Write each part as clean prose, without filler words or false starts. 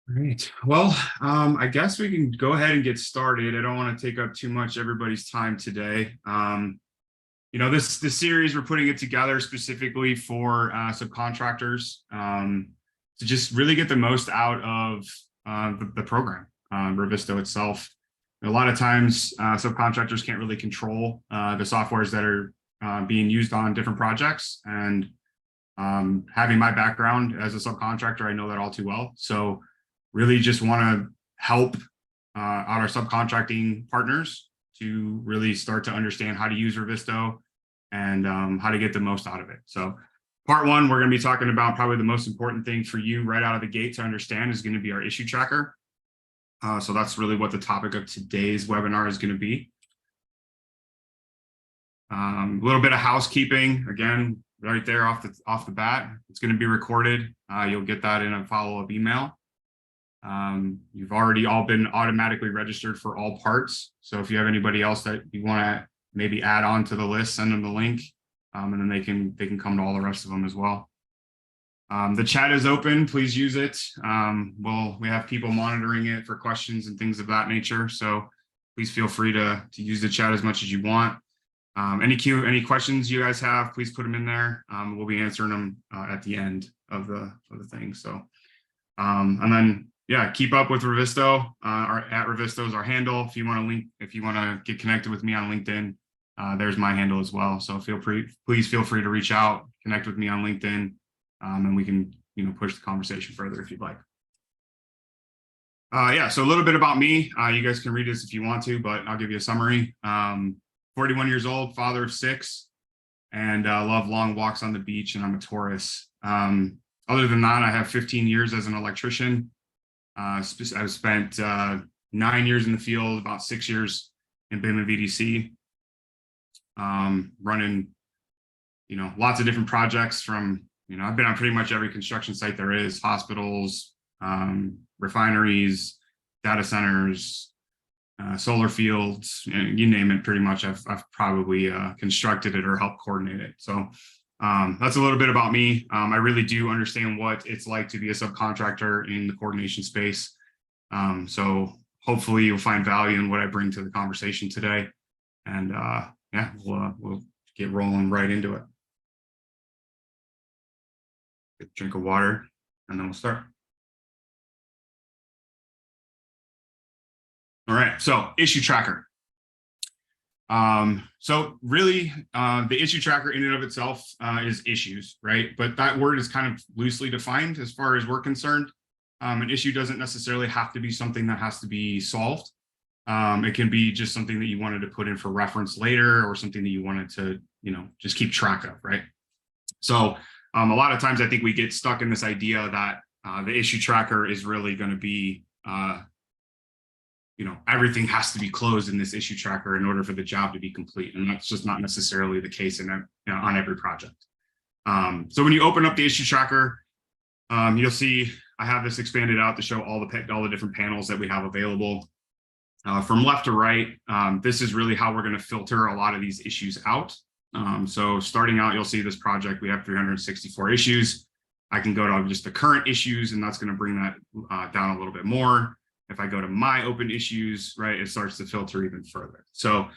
Great. Well, I guess we can go ahead and get started. I don't want to take up too much everybody's time today. This series, we're putting it together specifically for subcontractors to just really get the most out of the program, Revizto itself. A lot of times, subcontractors can't really control the softwares that are being used on different projects. And having my background as a subcontractor, I know that all too well. So really just want to help out our subcontracting partners to really start to understand how to use Revizto and how to get the most out of it. So part one, we're going to be talking about probably the most important thing for you right out of the gate to understand is going to be our issue tracker. So that's really what the topic of today's webinar is going to be. A little bit of housekeeping, again, right there off the bat. It's going to be recorded. You'll get that in a follow-up email. You've already all been automatically registered for all parts. So if you have anybody else that you want to maybe add on to the list, send them the link, and then they can come to all the rest of them as well. The chat is open. Please use it. We have people monitoring it for questions and things of that nature. So please feel free to use the chat as much as you want. Any questions you guys have, please put them in there. We'll be answering them at the end of the thing. So, and then, yeah, keep up with Revizto. At Revizto is our handle. If you want to get connected with me on LinkedIn, there's my handle as well. So please feel free to reach out, connect with me on LinkedIn, and we can push the conversation further if you'd like. So a little bit about me. You guys can read this if you want to, but I'll give you a summary. 41 years old, father of 6, and love long walks on the beach, and I'm a Taurus. Other than that, I have 15 years as an electrician. I've spent 9 years in the field, about 6 years in BIM and VDC, running, lots of different projects from, I've been on pretty much every construction site there is, hospitals, refineries, data centers, solar fields, you name it, pretty much I've probably constructed it or helped coordinate it. So that's a little bit about me. I really do understand what it's like to be a subcontractor in the coordination space. So hopefully you'll find value in what I bring to the conversation today. And we'll get rolling right into it. Get a drink of water and then we'll start. All right, so issue tracker. So really, the issue tracker in and of itself is issues, right? But that word is kind of loosely defined as far as we're concerned. An issue doesn't necessarily have to be something that has to be solved. It can be just something that you wanted to put in for reference later or something that you wanted to, just keep track of, right? So a lot of times I think we get stuck in this idea that the issue tracker is really going to be everything has to be closed in this issue tracker in order for the job to be complete. And that's just not necessarily the case on every project. So when you open up the issue tracker, you'll see I have this expanded out to show all the different panels that we have available. From left to right, this is really how we're going to filter a lot of these issues out. So starting out, you'll see this project, we have 364 issues. I can go to just the current issues, and that's going to bring that down a little bit more. If I go to my open issues, right, it starts to filter even further. So,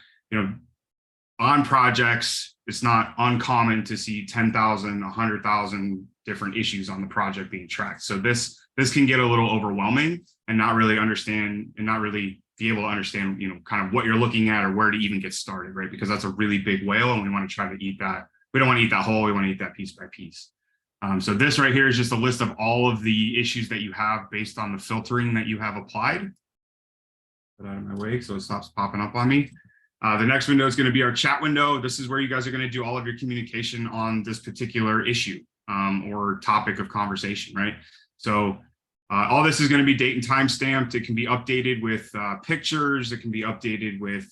on projects, it's not uncommon to see 10,000, 100,000 different issues on the project being tracked. So this can get a little overwhelming and not really be able to understand, kind of what you're looking at or where to even get started, right? Because that's a really big whale and we want to try to eat that. We don't want to eat that whole, we want to eat that piece by piece. So this right here is just a list of all of the issues that you have based on the filtering that you have applied. Put that out of my way so it stops popping up on me. The next window is going to be our chat window. This is where you guys are going to do all of your communication on this particular issue or topic of conversation, right? So all this is going to be date and time stamped. It can be updated with pictures. It can be updated with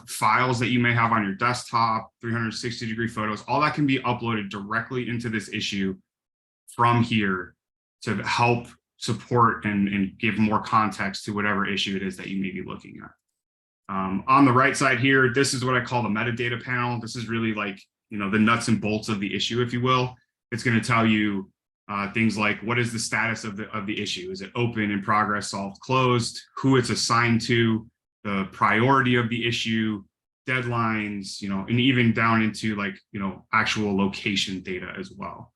files that you may have on your desktop, 360-degree photos. All that can be uploaded directly into this issue from here to help support and give more context to whatever issue it is that you may be looking at. On the right side here, this is what I call the metadata panel. This is really like, the nuts and bolts of the issue, if you will. It's going to tell you things like what is the status of the issue? Is it open, in progress, solved, closed? Who it's assigned to, the priority of the issue, deadlines, and even down into like, actual location data as well.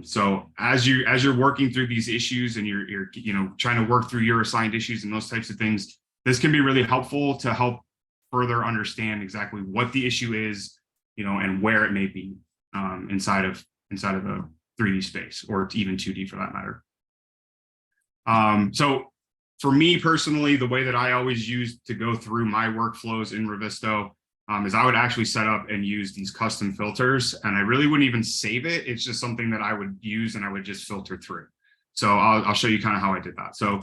So as you're working through these issues and you're trying to work through your assigned issues and those types of things, this can be really helpful to help further understand exactly what the issue is, and where it may be inside of a 3D space, or even 2D for that matter. So for me personally, the way that I always use to go through my workflows in Revizto is I would actually set up and use these custom filters, and I really wouldn't even save it. It's just something that I would use and I would just filter through. So I'll show you kind of how I did that. So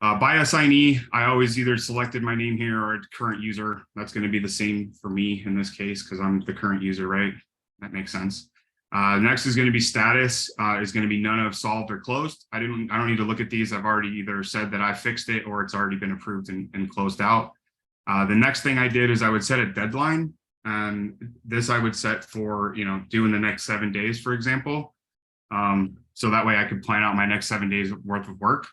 by assignee, I always either selected my name here or current user. That's going to be the same for me in this case because I'm the current user, right? That makes sense. Next is going to be status, is going to be none of solved or closed. I don't need to look at these. I've already either said that I fixed it or it's already been approved and closed out. The next thing I did is I would set a deadline, and this I would set for, doing the next 7 days, for example. So that way I could plan out my next 7 days worth of work.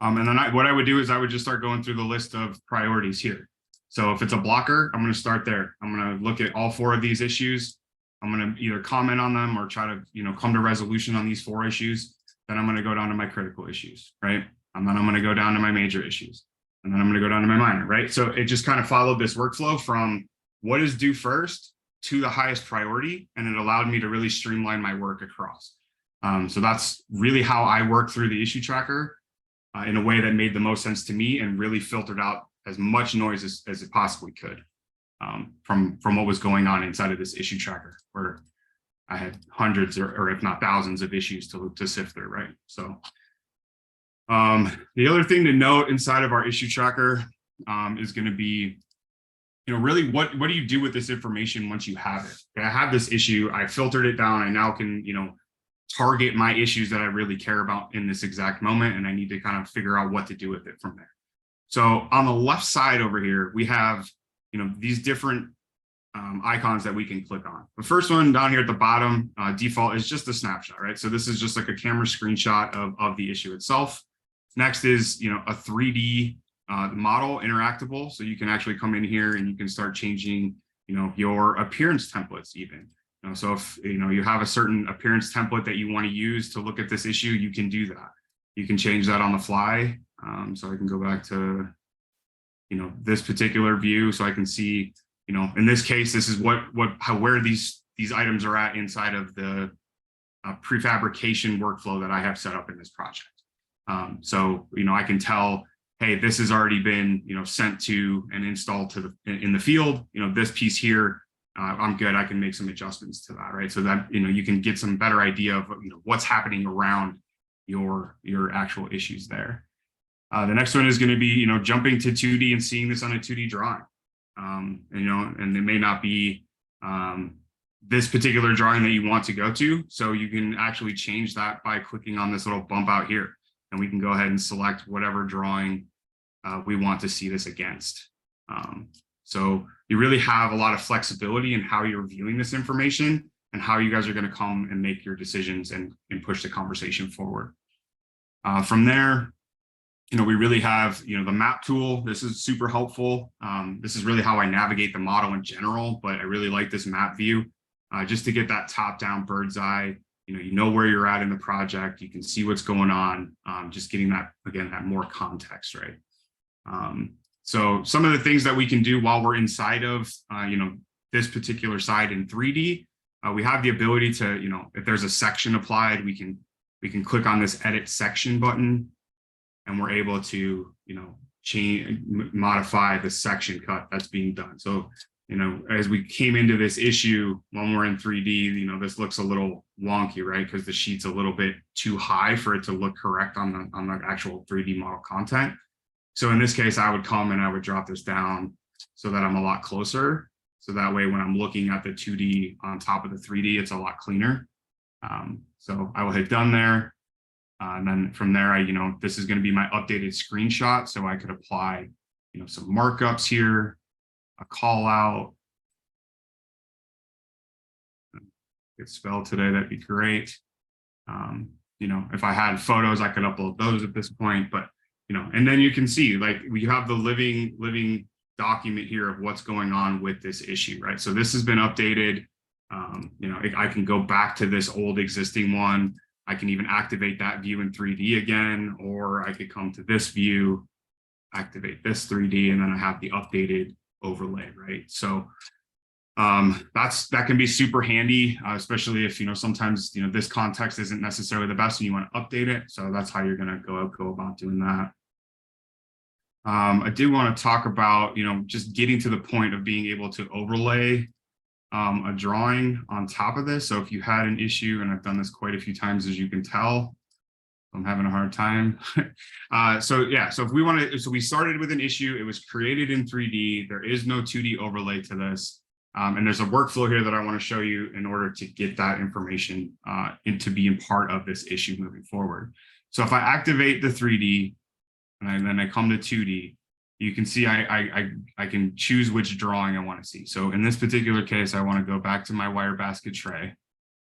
And then what I would do is I would just start going through the list of priorities here. So if it's a blocker, I'm going to start there. I'm going to look at all 4 of these issues. I'm going to either comment on them or try to, come to resolution on these 4 issues. Then I'm going to go down to my critical issues, right? And then I'm going to go down to my major issues. And then I'm going to go down to my minor, right? So it just kind of followed this workflow from what is due first to the highest priority. And it allowed me to really streamline my work across. So that's really how I work through the issue tracker in a way that made the most sense to me and really filtered out as much noise as it possibly could from what was going on inside of this issue tracker, where I had hundreds or if not thousands of issues to sift through, right? So the other thing to note inside of our issue tracker is going to be, really what do you do with this information once you have it? Okay, I have this issue, I filtered it down, I now can, target my issues that I really care about in this exact moment, and I need to kind of figure out what to do with it from there. So on the left side over here, we have, these different icons that we can click on. The first one down here at the bottom, default, is just a snapshot, right? So this is just like a camera screenshot of the issue itself. Next is, a 3D model, interactable. So you can actually come in here and you can start changing, your appearance templates even. So if, you have a certain appearance template that you want to use to look at this issue, you can do that. You can change that on the fly. So I can go back to, this particular view. So I can see, in this case, this is where these items are at inside of the prefabrication workflow that I have set up in this project. So, I can tell, hey, this has already been, sent to and installed in the field. This piece here, I'm good. I can make some adjustments to that, right? So that, you can get some better idea of, what's happening around your actual issues there. The next one is going to be, jumping to 2D and seeing this on a 2D drawing. And it may not be this particular drawing that you want to go to. So you can actually change that by clicking on this little bump out here. And we can go ahead and select whatever drawing we want to see this against. So you really have a lot of flexibility in how you're viewing this information and how you guys are going to come and make your decisions and push the conversation forward. From there, we really have, the map tool. This is super helpful. This is really how I navigate the model in general, but I really like this map view just to get that top-down bird's eye. You know where you're at in the project. You can see what's going on. Just getting that, again, that more context, right? So some of the things that we can do while we're inside of, this particular side in 3D, we have the ability to, if there's a section applied, we can click on this edit section button, and we're able to, change, modify the section cut that's being done. So, as we came into this issue, when we're in 3D, this looks a little wonky, right? Because the sheet's a little bit too high for it to look correct on the actual 3D model content. So in this case, I would come and I would drop this down so that I'm a lot closer. So that way, when I'm looking at the 2D on top of the 3D, it's a lot cleaner. So I will hit done there. And then from there, this is going to be my updated screenshot. So I could apply, some markups here, a call out. Get spelled today, that'd be great. You know, if I had photos, I could upload those at this point, but, you know, and then you can see, like, we have the living document here of what's going on with this issue, right? So this has been updated. You know, I can go back to this old existing one. I can even activate that view in 3D again, or I could come to this view, activate this 3D, and then I have the updated overlay, right? So that can be super handy, especially if, you know, sometimes, you know, this context isn't necessarily the best and you want to update it. So that's how you're going to go about doing that. I do want to talk about, you know, just getting to the point of being able to overlay a drawing on top of this. So if you had an issue, and I've done this quite a few times, as you can tell, I'm having a hard time. So if we want to, so we started with an issue, it was created in 3D. There is no 2D overlay to this. And there's a workflow here that I want to show you in order to get that information into being part of this issue moving forward. So if I activate the 3D and then I come to 2D, you can see I can choose which drawing I want to see. So in this particular case, I want to go back to my wire basket tray,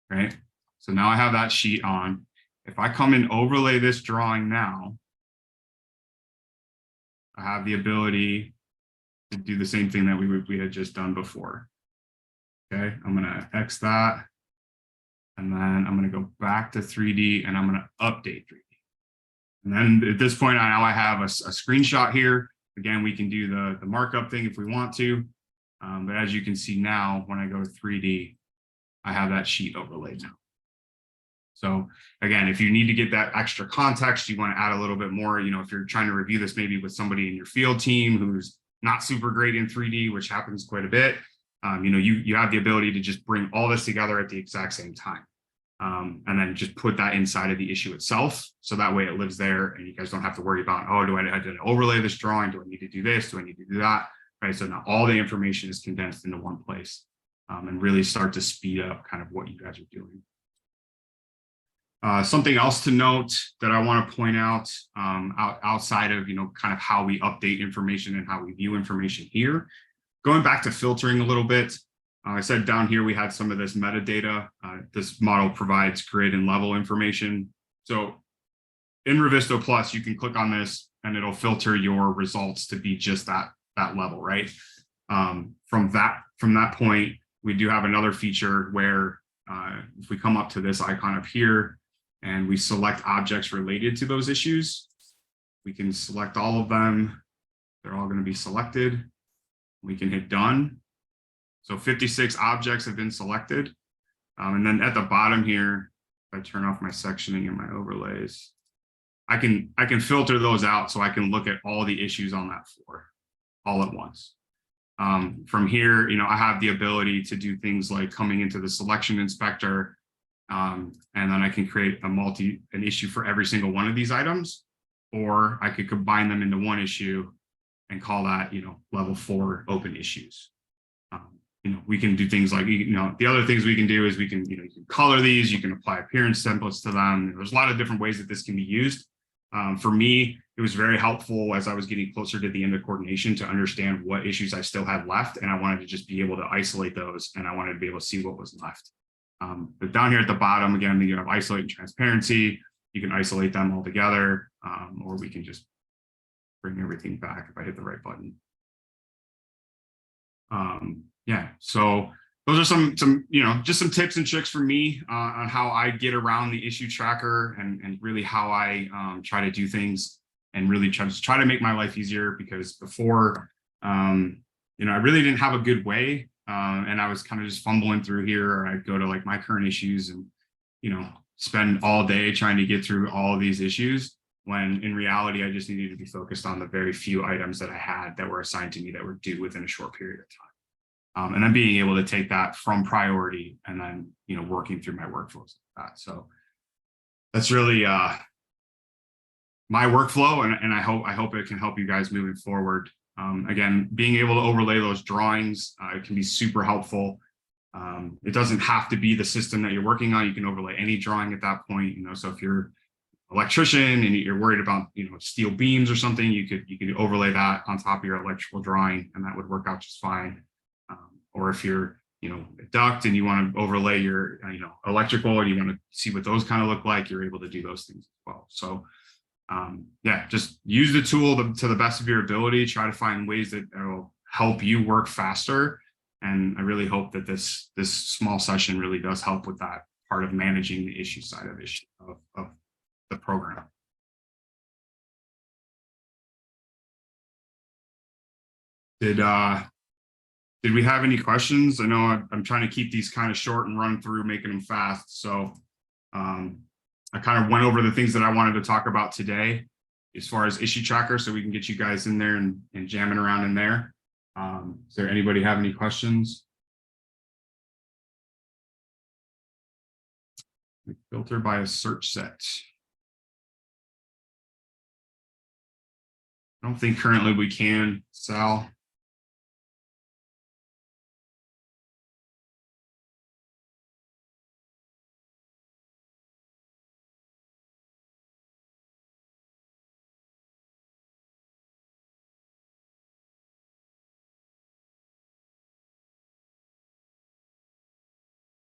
right? So now I have that sheet on. If I come and overlay this drawing now, I have the ability to do the same thing that we had just done before. Okay, I'm going to X that, and then I'm going to go back to 3D, and I'm going to update 3D. And then at this point, now I have a screenshot here. Again, we can do the markup thing if we want to, but as you can see now, when I go to 3D, I have that sheet overlaid now. So again, if you need to get that extra context, you want to add a little bit more, you know, if you're trying to review this maybe with somebody in your field team who's not super great in 3D, which happens quite a bit, you know, you have the ability to just bring all this together at the exact same time. And then just put that inside of the issue itself. So that way it lives there and you guys don't have to worry about, oh, do I need to overlay this drawing? Do I need to do this? Do I need to do that? Right. So now all the information is condensed into one place, and really start to speed up kind of what you guys are doing. Something else to note that I want to point out, outside of, you know, kind of how we update information and how we view information here, going back to filtering a little bit. I said down here we had some of this metadata. This model provides grid and level information. So in Revizto Plus, you can click on this and it'll filter your results to be just that level, right? From that point, we do have another feature where if we come up to this icon up here and we select objects related to those issues, we can select all of them. They're all going to be selected. We can hit done. So 56 objects have been selected. And then at the bottom here, if I turn off my sectioning and my overlays, I can filter those out so I can look at all the issues on that floor all at once. From here, you know, I have the ability to do things like coming into the selection inspector, and then I can create an issue for every single one of these items, or I could combine them into one issue and call that, you know, level 4 open issues. You know, we can do things like, you know, the other things we can do is we can, you know, you can color these, you can apply appearance templates to them. There's a lot of different ways that this can be used. For me, it was very helpful as I was getting closer to the end of coordination to understand what issues I still had left. And I wanted to just be able to isolate those, and I wanted to be able to see what was left. But down here at the bottom, again, you have isolate and transparency. You can isolate them all together, or we can just bring everything back if I hit the right button. Yeah, so those are some, you know, just some tips and tricks for me on how I get around the issue tracker and really how I try to do things and really try to make my life easier, because before, you know, I really didn't have a good way, and I was kind of just fumbling through here, or I'd go to like my current issues and, you know, spend all day trying to get through all of these issues, when in reality, I just needed to be focused on the very few items that I had that were assigned to me that were due within a short period of time. And then being able to take that from priority and then, you know, working through my workflows like that. So that's really my workflow, and I hope it can help you guys moving forward. Again, being able to overlay those drawings, it can be super helpful. It doesn't have to be the system that you're working on. You can overlay any drawing at that point. You know, so if you're an electrician and you're worried about, you know, steel beams or something, you could overlay that on top of your electrical drawing, and that would work out just fine. Or if you're a duct and you want to overlay your, electrical, and you want to see what those kind of look like, you're able to do those things as well. So yeah, just use the tool to the best of your ability. Try to find ways that will help you work faster. And I really hope that this small session really does help with that part of managing the issue side of the program. Did we have any questions? I know I'm trying to keep these kind of short and run through, making them fast. So I kind of went over the things that I wanted to talk about today as far as issue tracker, so we can get you guys in there and jamming around in there. Does there anybody have any questions? Filter by a search set. I don't think currently we can, Sal.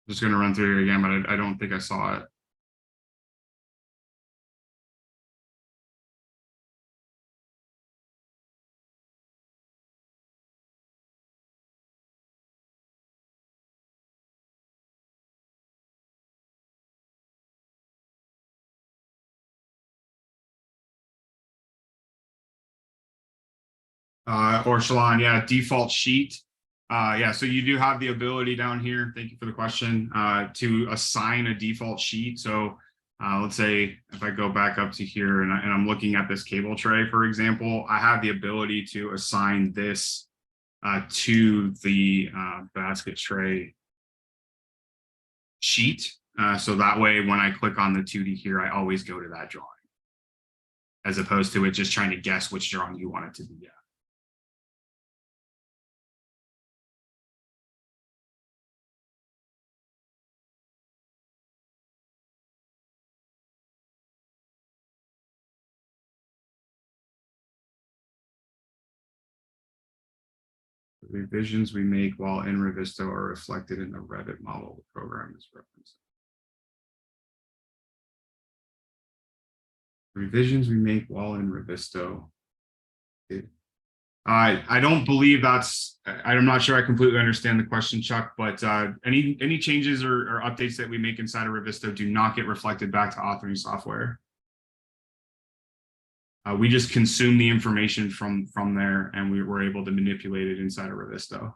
Just going to run through it again, but I don't think I saw it. Or Shalon, yeah, default sheet. Yeah, so you do have the ability down here, thank you for the question, to assign a default sheet. So let's say if I go back up to here and I'm looking at this cable tray, for example, I have the ability to assign this to the basket tray sheet. So that way, when I click on the 2D here, I always go to that drawing, as opposed to it just trying to guess which drawing you want it to be at. The revisions we make while in Revizto are reflected in the Revit model the program is referencing. Revisions we make while in Revizto. I don't believe that's, I'm not sure I completely understand the question, Chuck, but any changes or updates that we make inside of Revizto do not get reflected back to authoring software. We just consume the information from there, and we were able to manipulate it inside of Revizto.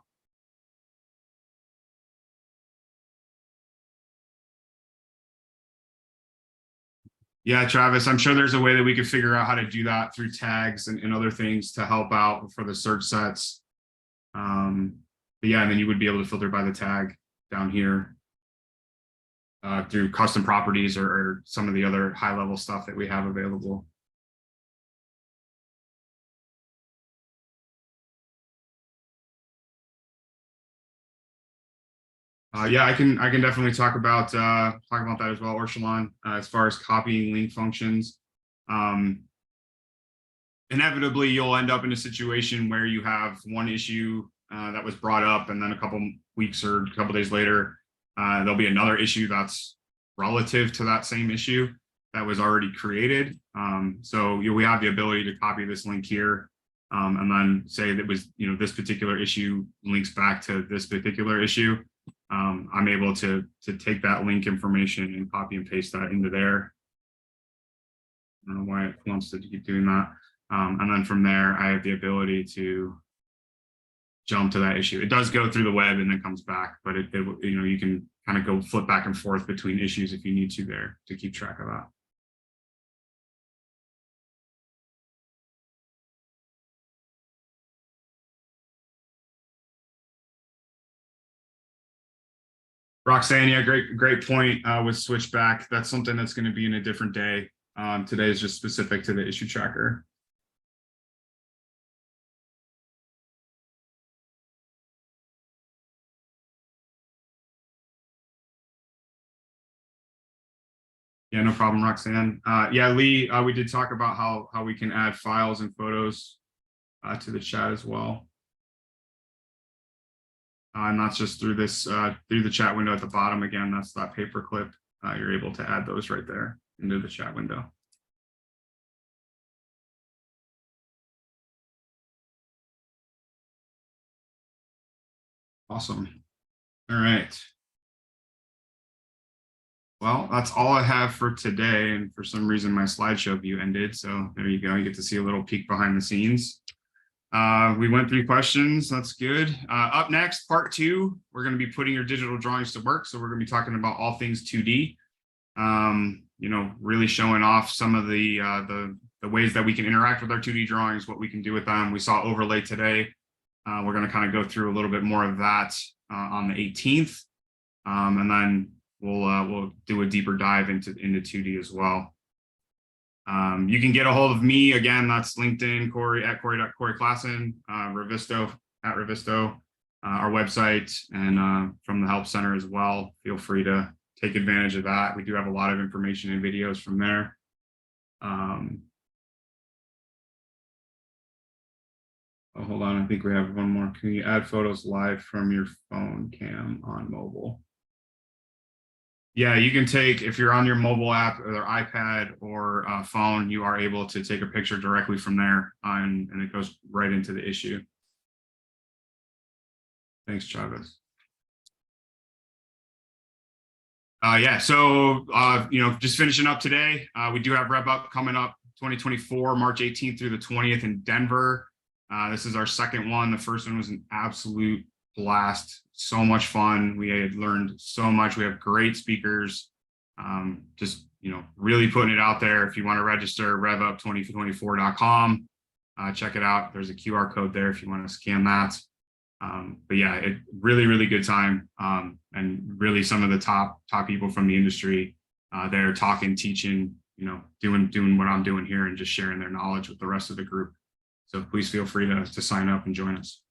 Yeah, Travis, I'm sure there's a way that we could figure out how to do that through tags and other things to help out for the search sets. But yeah, and then you would be able to filter by the tag down here through custom properties or some of the other high-level stuff that we have available. Yeah, I can definitely talk about that as well, Urshalon, as far as copying link functions. Inevitably, you'll end up in a situation where you have one issue that was brought up, and then a couple weeks or a couple days later, there'll be another issue that's relative to that same issue that was already created. So we have the ability to copy this link here, and then say that was this particular issue links back to this particular issue. I'm able to take that link information and copy and paste that into there. I don't know why it wants to keep doing that. And then from there, I have the ability to jump to that issue. It does go through the web and then comes back, but you can kind of go flip back and forth between issues if you need to there to keep track of that. Roxanne, yeah, great point with switchback. That's something that's going to be in a different day. Today is just specific to the issue tracker. Yeah, no problem, Roxanne. Yeah, Lee, we did talk about how we can add files and photos to the chat as well. And that's just through this, through the chat window at the bottom. Again, that's that paperclip. You're able to add those right there into the chat window. Awesome. All right. Well, that's all I have for today. And for some reason, my slideshow view ended. So there you go. You get to see a little peek behind the scenes. We went through questions. That's good. Up next, part 2, we're going to be putting your digital drawings to work. So we're going to be talking about all things 2D. You know, really showing off some of the ways that we can interact with our 2D drawings, what we can do with them. We saw overlay today. We're going to kind of go through a little bit more of that on the 18th, and then we'll do a deeper dive into 2D as well. You can get a hold of me again. That's LinkedIn, Corey at Corey Clasen, Revizto at Revizto, our website, and from the Help Center as well. Feel free to take advantage of that. We do have a lot of information and videos from there. Oh, hold on. I think we have one more. Can you add photos live from your phone cam on mobile? Yeah, you can take, if you're on your mobile app or iPad or phone, you are able to take a picture directly from there, and it goes right into the issue. Thanks, Chavez. Yeah, so, you know, just finishing up today, we do have Rev Up coming up 2024, March 18th through the 20th in Denver. This is our second one. The first one was an absolute blast. So much fun. We had learned so much. We have great speakers. Just, you know, really putting it out there. If you want to register, revup2024.com. Check it out. There's a QR code there if you want to scan that. But yeah, it really good time. And really some of the top people from the industry, they're talking, teaching, you know, doing what I'm doing here and just sharing their knowledge with the rest of the group. So please feel free to sign up and join us.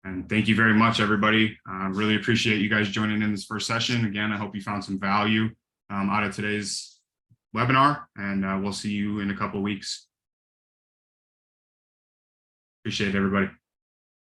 And thank you very much, everybody. Really appreciate you guys joining in this first session. Again, I hope you found some value out of today's webinar, and we'll see you in a couple of weeks. Appreciate it, everybody.